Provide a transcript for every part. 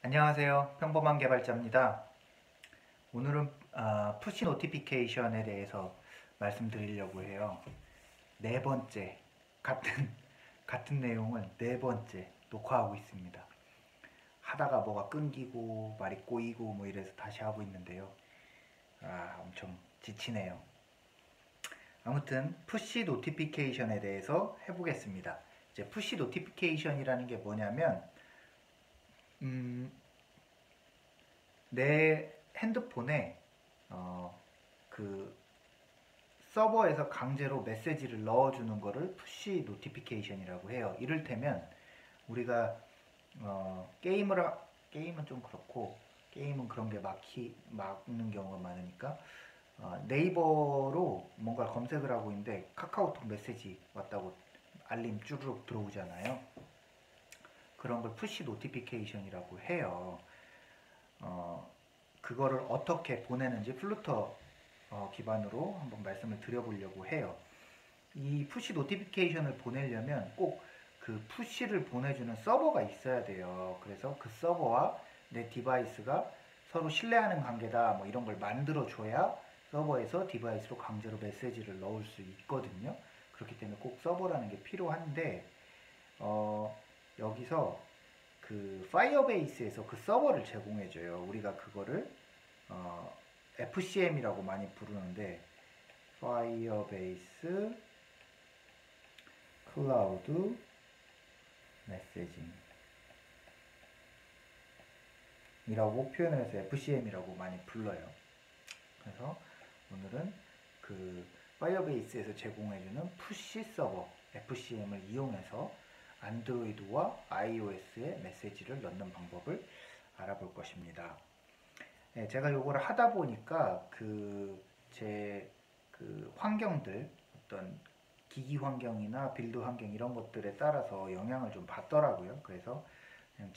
안녕하세요. 평범한 개발자입니다. 오늘은 푸시 노티피케이션에 대해서 말씀드리려고 해요. 네 번째, 같은, 같은 내용을 네 번째 녹화하고 있습니다. 하다가 뭐가 끊기고 말이 꼬이고 뭐 이래서 다시 하고 있는데요. 엄청 지치네요. 아무튼 푸시 노티피케이션에 대해서 해보겠습니다. 이제 푸시 노티피케이션이라는 게 뭐냐면 내 핸드폰에 그 서버에서 강제로 메시지를 넣어주는 거를 푸시 노티피케이션이라고 해요. 이를테면 우리가 게임은 좀 그렇고, 게임은 그런 게 막는 경우가 많으니까 네이버로 뭔가 검색을 하고 있는데 카카오톡 메시지 왔다고 알림 쭈르륵 들어오잖아요. 그런 걸 푸시 노티피케이션이라고 해요. 그거를 어떻게 보내는지 플루터 기반으로 한번 말씀을 드려보려고 해요. 이 푸시 노티피케이션을 보내려면 꼭 그 푸시를 보내주는 서버가 있어야 돼요. 그래서 그 서버와 내 디바이스가 서로 신뢰하는 관계다 뭐 이런 걸 만들어줘야 서버에서 디바이스로 강제로 메시지를 넣을 수 있거든요. 그렇기 때문에 꼭 서버라는 게 필요한데 여기서 그 파이어베이스에서 그 서버를 제공해줘요. 우리가 그거를 FCM이라고 많이 부르는데 파이어베이스 클라우드 메시징 이라고 표현을 해서 FCM이라고 많이 불러요. 그래서 오늘은 그 파이어베이스에서 제공해주는 푸시 서버 FCM을 이용해서 안드로이드와 iOS에 메시지를 넣는 방법을 알아볼 것입니다. 네, 제가 요거를 하다 보니까 제 환경들, 어떤 기기 환경이나 빌드 환경 이런 것들에 따라서 영향을 좀 받더라고요. 그래서 그냥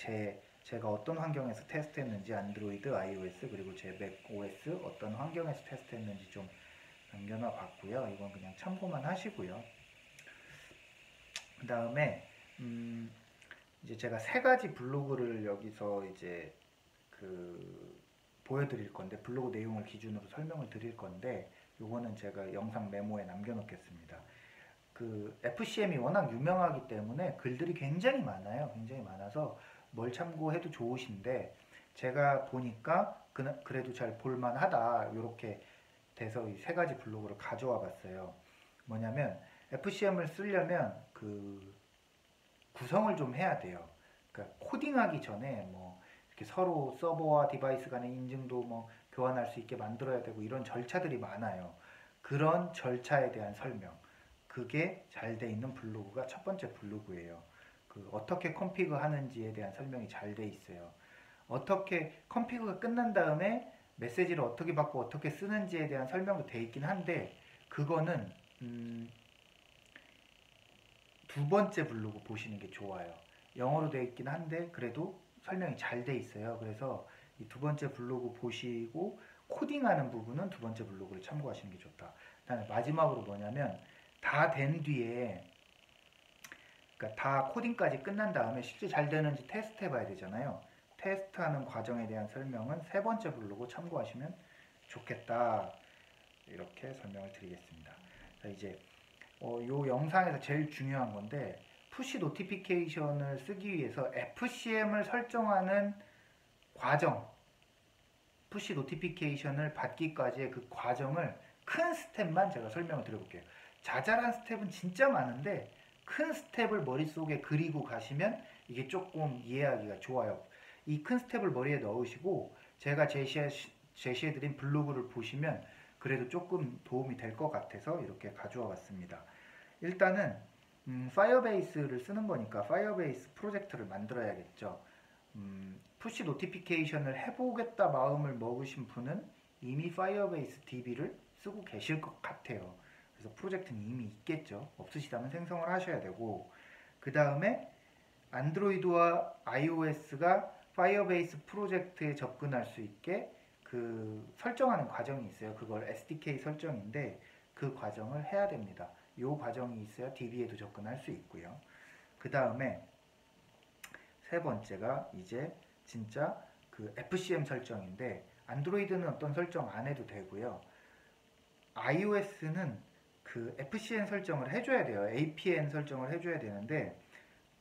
제가 어떤 환경에서 테스트했는지 안드로이드, iOS 그리고 제 맥OS 어떤 환경에서 테스트했는지 좀 남겨놔 봤고요. 이건 그냥 참고만 하시고요. 그 다음에 이제 제가 세 가지 블로그를 여기서 이제 보여드릴 건데, 블로그 내용을 기준으로 설명을 드릴 건데, 요거는 제가 영상 메모에 남겨놓겠습니다. 그 FCM이 워낙 유명하기 때문에 글들이 굉장히 많아요. 굉장히 많아서 뭘 참고해도 좋으신데, 제가 보니까 그래도 잘 볼만하다 이렇게 돼서 이 세 가지 블로그를 가져와 봤어요. 뭐냐면 FCM을 쓰려면 그 구성을 좀 해야 돼요. 그러니까 코딩하기 전에 뭐 이렇게 서로 서버와 디바이스 간의 인증도 뭐 교환할 수 있게 만들어야 되고 이런 절차들이 많아요. 그런 절차에 대한 설명. 그게 잘 돼 있는 블로그가 첫 번째 블로그예요. 그 어떻게 컴피그 하는지에 대한 설명이 잘 돼 있어요. 어떻게 컴피그가 끝난 다음에 메시지를 어떻게 받고 어떻게 쓰는지에 대한 설명도 돼 있긴 한데, 그거는 두 번째 블로그 보시는 게 좋아요. 영어로 되어 있긴 한데 그래도 설명이 잘 돼 있어요. 그래서 이 두 번째 블로그 보시고 코딩하는 부분은 두 번째 블로그를 참고하시는 게 좋다. 그다음에 마지막으로 뭐냐면 다 된 뒤에, 그러니까 다 코딩까지 끝난 다음에 실제 잘 되는지 테스트 해봐야 되잖아요. 테스트하는 과정에 대한 설명은 세 번째 블로그 참고하시면 좋겠다. 이렇게 설명을 드리겠습니다. 자, 이제 요 영상에서 제일 중요한 건데, 푸시 노티피케이션을 쓰기 위해서 FCM을 설정하는 과정, 푸시 노티피케이션을 받기까지의 그 과정을 큰 스텝만 제가 설명을 드려볼게요. 자잘한 스텝은 진짜 많은데 큰 스텝을 머릿속에 그리고 가시면 이게 조금 이해하기가 좋아요. 이 큰 스텝을 머리에 넣으시고 제가 제시해드린 블로그를 보시면 그래도 조금 도움이 될 것 같아서 이렇게 가져와 봤습니다. 일단은 파이어베이스를 쓰는 거니까 파이어베이스 프로젝트를 만들어야겠죠. 푸시 노티피케이션을 해보겠다 마음을 먹으신 분은 이미 파이어베이스 DB를 쓰고 계실 것 같아요. 그래서 프로젝트는 이미 있겠죠. 없으시다면 생성을 하셔야 되고, 그 다음에 안드로이드와 iOS가 파이어베이스 프로젝트에 접근할 수 있게 그 설정하는 과정이 있어요. 그걸 SDK 설정인데 그 과정을 해야 됩니다. 이 과정이 있어야 DB에도 접근할 수 있고요. 그 다음에 세 번째가 이제 진짜 그 FCM 설정인데 안드로이드는 어떤 설정 안 해도 되고요. iOS는 그 FCN 설정을 해줘야 돼요. APN 설정을 해줘야 되는데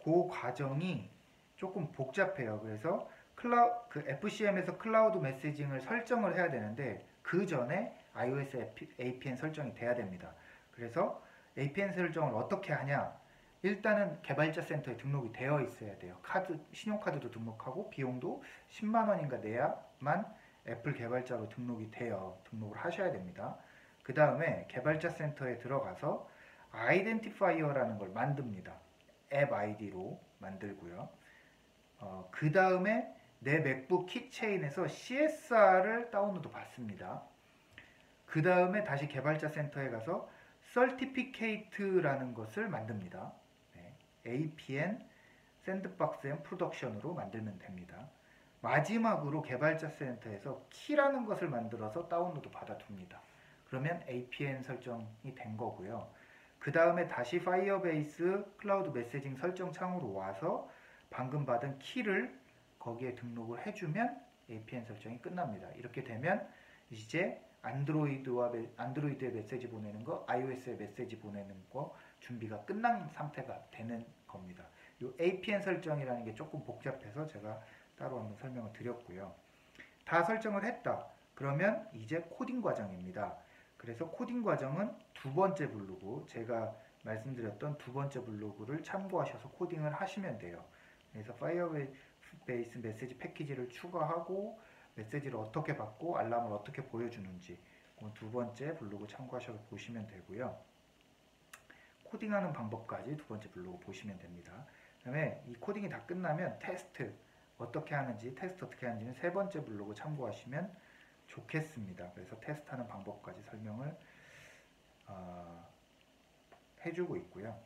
그 과정이 조금 복잡해요. 그래서 그 FCM에서 클라우드 메시징을 설정을 해야 되는데 그 전에 iOS APN 설정이 돼야 됩니다. 그래서 APN 설정을 어떻게 하냐? 일단은 개발자 센터에 등록이 되어 있어야 돼요. 신용카드도 등록하고 비용도 10만 원인가 내야만 애플 개발자로 등록을 하셔야 됩니다. 그 다음에 개발자 센터에 들어가서 아이덴티파이어라는 걸 만듭니다. 앱 아이디로 만들고요. 그 다음에 내 맥북 키체인에서 CSR을 다운로드 받습니다. 그 다음에 다시 개발자 센터에 가서 Certificate라는 것을 만듭니다. 네, APN 샌드박스 앤 프로덕션으로 만들면 됩니다. 마지막으로 개발자 센터에서 키라는 것을 만들어서 다운로드 받아둡니다. 그러면 APN 설정이 된 거고요. 그 다음에 다시 파이어베이스 클라우드 메시징 설정 창으로 와서 방금 받은 키를 거기에 등록을 해주면 APN 설정이 끝납니다. 이렇게 되면 이제 안드로이드에 메시지 보내는 거, iOS에 메시지 보내는 거 준비가 끝난 상태가 되는 겁니다. 이 APN 설정이라는 게 조금 복잡해서 제가 따로 한번 설명을 드렸고요. 다 설정을 했다. 그러면 이제 코딩 과정입니다. 그래서 코딩 과정은 두 번째 블로그, 제가 말씀드렸던 두 번째 블로그를 참고하셔서 코딩을 하시면 돼요. 그래서 파이어베이스 메시지 패키지를 추가하고 메시지를 어떻게 받고 알람을 어떻게 보여주는지 두 번째 블로그 참고하셔서 보시면 되고요. 코딩하는 방법까지 두 번째 블로그 보시면 됩니다. 그 다음에 이 코딩이 다 끝나면 테스트 어떻게 하는지는 세 번째 블로그 참고하시면 좋겠습니다. 그래서 테스트하는 방법까지 설명을 해주고 있고요.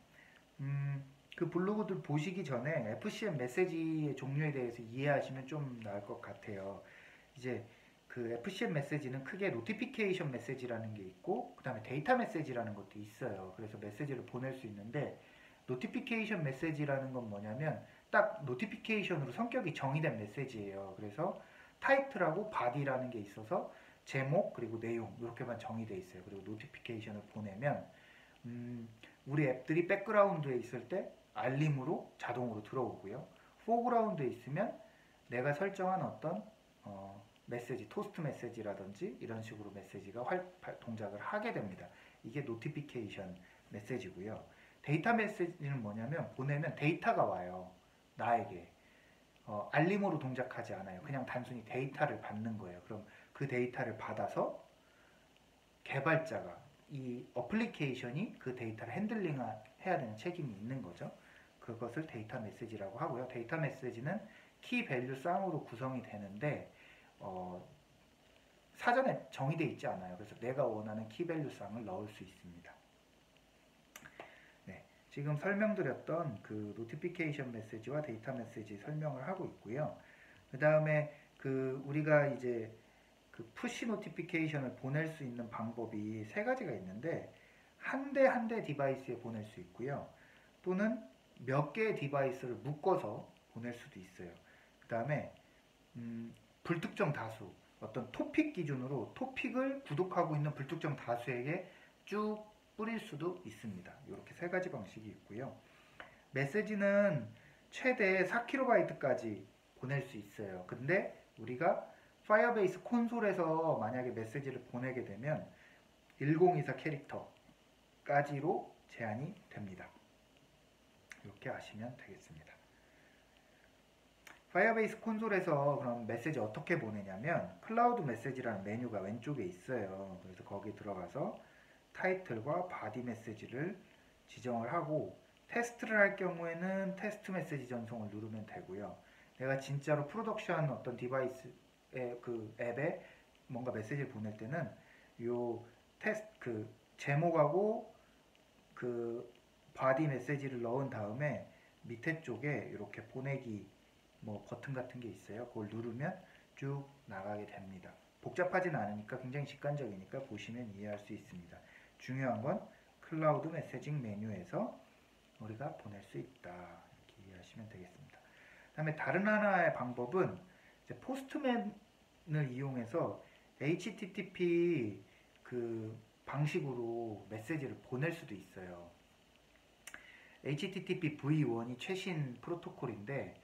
그 블로그들 보시기 전에 FCM 메시지의 종류에 대해서 이해하시면 좀 나을 것 같아요. 이제 그 FCM 메시지는 크게 노티피케이션 메시지라는 게 있고 그 다음에 데이터 메시지라는 것도 있어요. 그래서 메시지를 보낼 수 있는데 노티피케이션 메시지라는 건 뭐냐면 딱 노티피케이션으로 성격이 정의된 메시지예요. 그래서 타이틀하고 바디라는 게 있어서 제목 그리고 내용 이렇게만 정의되어 있어요. 그리고 노티피케이션을 보내면 우리 앱들이 백그라운드에 있을 때 알림으로 자동으로 들어오고요. 포그라운드에 있으면 내가 설정한 어떤 메시지, 토스트 메시지라든지 이런 식으로 메시지가 동작을 하게 됩니다. 이게 노티피케이션 메시지고요. 데이터 메시지는 뭐냐면 보내면 데이터가 와요. 나에게. 알림으로 동작하지 않아요. 그냥 단순히 데이터를 받는 거예요. 그럼 그 데이터를 받아서 개발자가 이 어플리케이션이 그 데이터를 핸들링 해야 되는 책임이 있는 거죠. 그것을 데이터 메시지라고 하고요. 데이터 메시지는 키 밸류 쌍으로 구성이 되는데 사전에 정의되어 있지 않아요. 그래서 내가 원하는 키 밸류 쌍을 넣을 수 있습니다. 네, 지금 설명드렸던 그 노티피케이션 메시지와 데이터 메시지 설명을 하고 있고요. 그 다음에 그 우리가 이제 그 푸시 노티피케이션을 보낼 수 있는 방법이 세 가지가 있는데 한 대 한 대 디바이스에 보낼 수 있고요. 또는 몇 개의 디바이스를 묶어서 보낼 수도 있어요. 그 다음에 불특정 다수, 어떤 토픽 기준으로 토픽을 구독하고 있는 불특정 다수에게 쭉 뿌릴 수도 있습니다. 이렇게 세 가지 방식이 있고요. 메시지는 최대 4KB까지 보낼 수 있어요. 근데 우리가 파이어베이스 콘솔에서 만약에 메시지를 보내게 되면 1024 캐릭터까지로 제한이 됩니다. 이렇게 아시면 되겠습니다. 파이어베이스 콘솔에서 그럼 메시지 어떻게 보내냐면 클라우드 메시지라는 메뉴가 왼쪽에 있어요. 그래서 거기 들어가서 타이틀과 바디 메시지를 지정을 하고 테스트를 할 경우에는 테스트 메시지 전송을 누르면 되고요. 내가 진짜로 프로덕션 어떤 디바이스의 그 앱에 뭔가 메시지를 보낼 때는 요 테스트 그 제목하고 그 바디 메시지를 넣은 다음에 밑에 쪽에 이렇게 보내기 뭐 버튼 같은 게 있어요. 그걸 누르면 쭉 나가게 됩니다. 복잡하진 않으니까 굉장히 직관적이니까 보시면 이해할 수 있습니다. 중요한 건 클라우드 메시징 메뉴에서 우리가 보낼 수 있다. 이렇게 이해하시면 되겠습니다. 그다음에 다른 하나의 방법은 이제 포스트맨을 이용해서 HTTP 그 방식으로 메시지를 보낼 수도 있어요. HTTP v1이 최신 프로토콜인데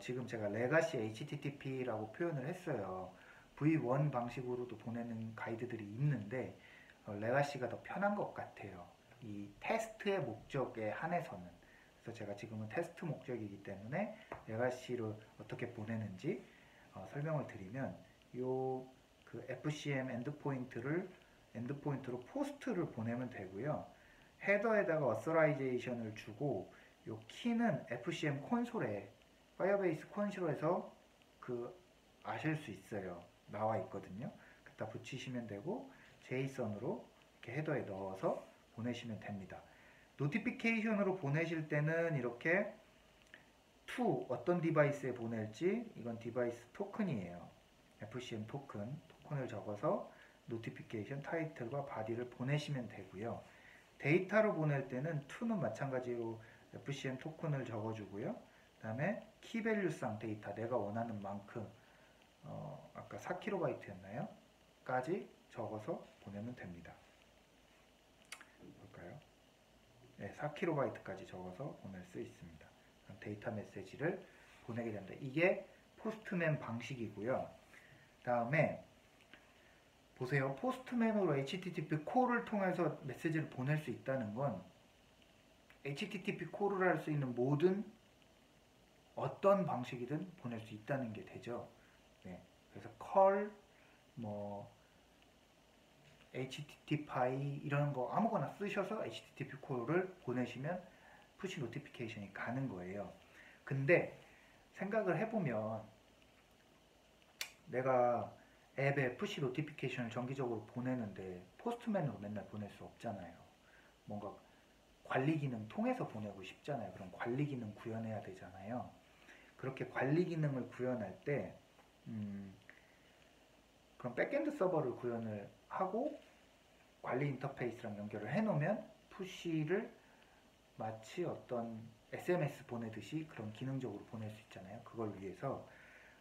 지금 제가 레가시 HTTP라고 표현을 했어요. v1 방식으로도 보내는 가이드들이 있는데 레가시가 더 편한 것 같아요. 이 테스트의 목적에 한해서는. 그래서 제가 지금은 테스트 목적이기 때문에 레가시로 어떻게 보내는지 설명을 드리면 요 그 FCM 엔드포인트로 포스트를 보내면 되고요. 헤더에다가 어서라이제이션을 주고 요 키는 FCM 콘솔에 파이어베이스 콘솔에서 그 아실 수 있어요. 나와 있거든요. 갖다 붙이시면 되고 제이선으로 이렇게 헤더에 넣어서 보내시면 됩니다. 노티피케이션으로 보내실 때는 이렇게 to 어떤 디바이스에 보낼지 이건 디바이스 토큰이에요. FCM 토큰을 적어서 노티피케이션 타이틀과 바디를 보내시면 되고요. 데이터로 보낼 때는 to는 마찬가지로 FCM 토큰을 적어주고요. 그 다음에 키밸류상 데이터 내가 원하는 만큼 아까 4kb였나요? 까지 적어서 보내면 됩니다. 볼까요? 네, 4kb까지 적어서 보낼 수 있습니다. 데이터 메시지를 보내게 됩니다. 이게 포스트맨 방식이고요. 다음에 보세요. 포스트맨으로 HTTP 콜을 통해서 메시지를 보낼 수 있다는 건 HTTP 콜을 할 수 있는 모든 어떤 방식이든 보낼 수 있다는 게 되죠. 네. 그래서 컬, 뭐 HTTPy 이런 거 아무거나 쓰셔서 HTTP 콜을 보내시면 푸시 노티피케이션이 가는 거예요. 근데 생각을 해보면 내가 앱에 푸시 노티피케이션을 정기적으로 보내는데 포스트맨으로 맨날 보낼 수 없잖아요. 뭔가 관리 기능 통해서 보내고 싶잖아요. 그럼 관리 기능 구현해야 되잖아요. 그렇게 관리 기능을 구현할 때 그럼 백엔드 서버를 구현을 하고 관리 인터페이스랑 연결을 해놓으면 푸시를 마치 어떤 SMS 보내듯이 그런 기능적으로 보낼 수 있잖아요. 그걸 위해서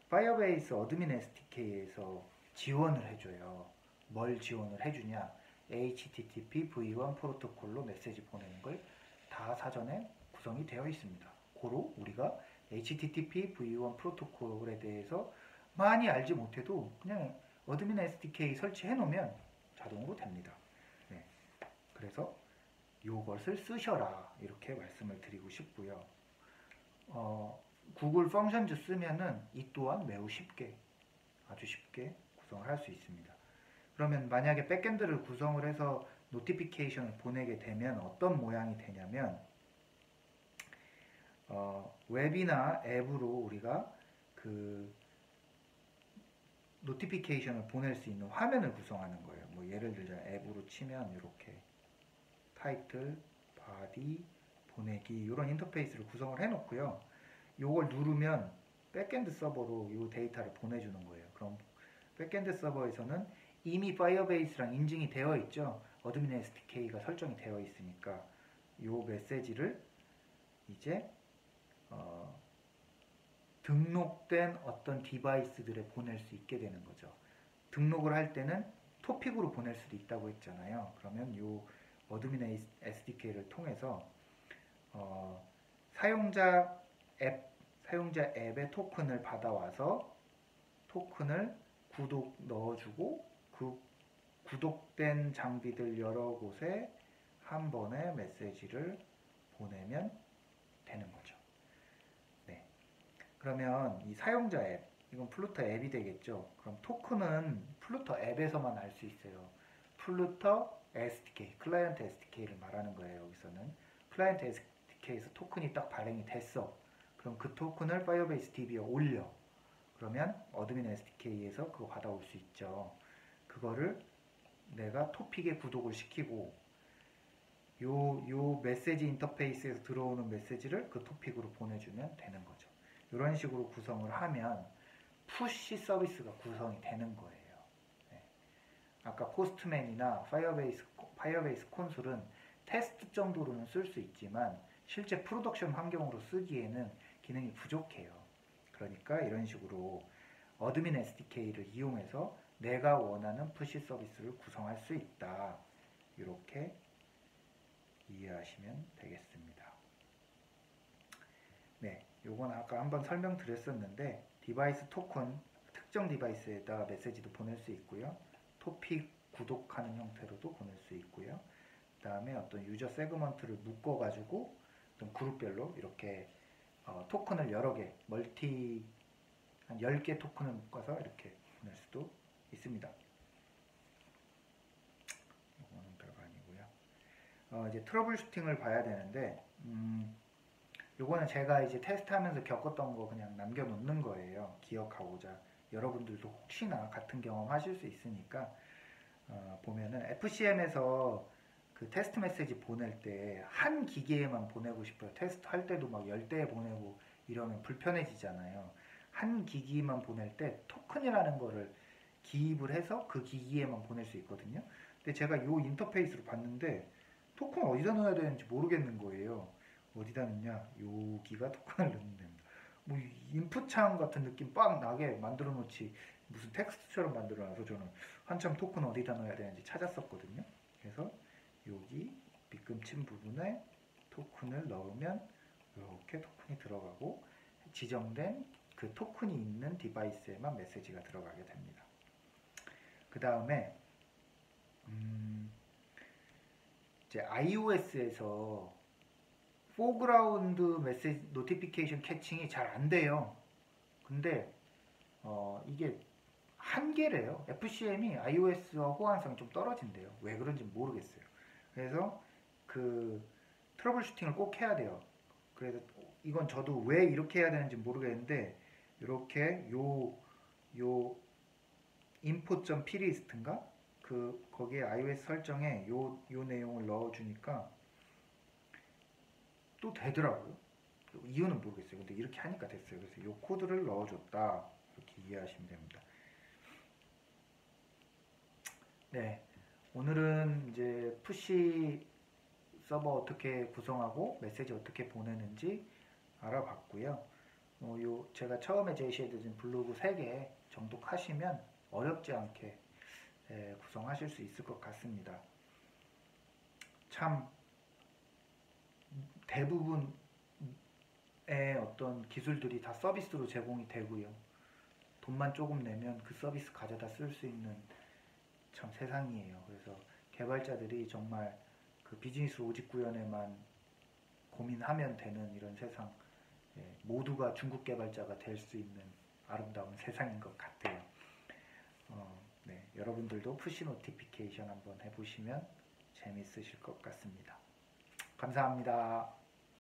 파이어베이스 어드민 SDK에서 지원을 해줘요. 뭘 지원을 해주냐? HTTP v1 프로토콜로 메시지 보내는 걸 다 사전에 구성이 되어 있습니다. 고로 우리가 HTTP v1 프로토콜에 대해서 많이 알지 못해도 그냥 어드민 SDK 설치해 놓으면 자동으로 됩니다. 네. 그래서 이것을 쓰셔라 이렇게 말씀을 드리고 싶고요. 구글 펑션즈 쓰면은 이 또한 매우 쉽게 아주 쉽게 구성을 할 수 있습니다. 그러면 만약에 백엔드를 구성을 해서 노티피케이션을 보내게 되면 어떤 모양이 되냐면 웹이나 앱으로 우리가 그 노티피케이션을 보낼 수 있는 화면을 구성하는 거예요. 뭐 예를 들자 앱으로 치면 이렇게 타이틀, 바디, 보내기 이런 인터페이스를 구성을 해놓고요. 이걸 누르면 백엔드 서버로 이 데이터를 보내주는 거예요. 그럼 백엔드 서버에서는 이미 파이어베이스랑 인증이 되어 있죠. 어드민 SDK가 설정이 되어 있으니까 이 메시지를 이제 등록된 어떤 디바이스들에 보낼 수 있게 되는 거죠. 등록을 할 때는 토픽으로 보낼 수도 있다고 했잖아요. 그러면 이 어드민 SDK를 통해서 사용자 앱의 토큰을 받아와서 토큰을 구독 넣어주고 그 구독된 장비들 여러 곳에 한 번에 메시지를 보내면 되는 거죠. 네. 그러면 이 사용자 앱, 이건 플루터 앱이 되겠죠. 그럼 토큰은 플루터 앱에서만 알 수 있어요. 플루터 SDK, 클라이언트 SDK를 말하는 거예요. 여기서는 클라이언트 SDK에서 토큰이 딱 발행이 됐어. 그럼 그 토큰을 파이어베이스 DB에 올려. 그러면 어드민 SDK에서 그거 받아올 수 있죠. 그거를 내가 토픽에 구독을 시키고 요 메시지 인터페이스에서 들어오는 메시지를 그 토픽으로 보내주면 되는 거죠. 이런 식으로 구성을 하면 푸시 서비스가 구성이 되는 거예요. 네. 아까 포스트맨이나 파이어베이스 콘솔은 테스트 정도로는 쓸 수 있지만 실제 프로덕션 환경으로 쓰기에는 기능이 부족해요. 그러니까 이런 식으로 어드민 SDK를 이용해서 내가 원하는 푸시 서비스를 구성할 수 있다. 이렇게 이해하시면 되겠습니다. 네, 요건 아까 한번 설명드렸었는데 디바이스 토큰, 특정 디바이스에다가 메시지도 보낼 수 있고요. 토픽 구독하는 형태로도 보낼 수 있고요. 그 다음에 어떤 유저 세그먼트를 묶어가지고 어떤 그룹별로 이렇게 토큰을 여러 개, 한 10개 토큰을 묶어서 이렇게 보낼 수도 있습니다. 이거는 별거 아니고요. 이제 트러블 슈팅을 봐야 되는데, 요거는 제가 이제 테스트하면서 겪었던 거 그냥 남겨놓는 거예요. 기억하고자. 여러분들도 혹시나 같은 경험 하실 수 있으니까, 보면은 FCM에서 그 테스트 메시지 보낼 때 한 기계에만 보내고 싶어요. 테스트 할 때도 막 10대에 보내고 이러면 불편해지잖아요. 한 기기만 보낼 때 토큰이라는 거를 기입을 해서 그 기기에만 보낼 수 있거든요. 근데 제가 이 인터페이스로 봤는데 토큰 어디다 넣어야 되는지 모르겠는 거예요. 어디다 넣냐? 여기가 토큰을 넣는 됩니다. 뭐 인풋 창 같은 느낌 빡 나게 만들어 놓지 무슨 텍스트처럼 만들어 놔서 저는 한참 토큰 어디다 넣어야 되는지 찾았었거든요. 그래서 여기 밑금친 부분에 토큰을 넣으면 이렇게 토큰이 들어가고 지정된 그 토큰이 있는 디바이스에만 메시지가 들어가게 됩니다. 그 다음에 이제 iOS에서 포그라운드 메시지 노티피케이션 캐칭이 잘 안 돼요. 근데 이게 한계래요. FCM이 iOS와 호환성이 좀 떨어진대요. 왜 그런지 모르겠어요. 그래서 그 트러블 슈팅을 꼭 해야 돼요. 그래서 이건 저도 왜 이렇게 해야 되는지 모르겠는데 이렇게 요 input.plist인가 거기에 iOS 설정에 요 내용을 넣어주니까 또 되더라고요. 이유는 모르겠어요. 근데 이렇게 하니까 됐어요. 그래서 요 코드를 넣어줬다. 이렇게 이해하시면 됩니다. 네, 오늘은 이제 푸시 서버 어떻게 구성하고 메시지 어떻게 보내는지 알아봤고요. 제가 처음에 제시해드린 블로그 3개 정독하시면 어렵지 않게 구성하실 수 있을 것 같습니다. 참 대부분의 어떤 기술들이 다 서비스로 제공이 되고요. 돈만 조금 내면 그 서비스 가져다 쓸 수 있는 참 세상이에요. 그래서 개발자들이 정말 그 비즈니스 로직 구현에만 고민하면 되는 이런 세상, 모두가 중국 개발자가 될 수 있는 아름다운 세상인 것 같아요. 네, 여러분들도 푸시 노티피케이션 한번 해보시면 재밌으실 것 같습니다. 감사합니다.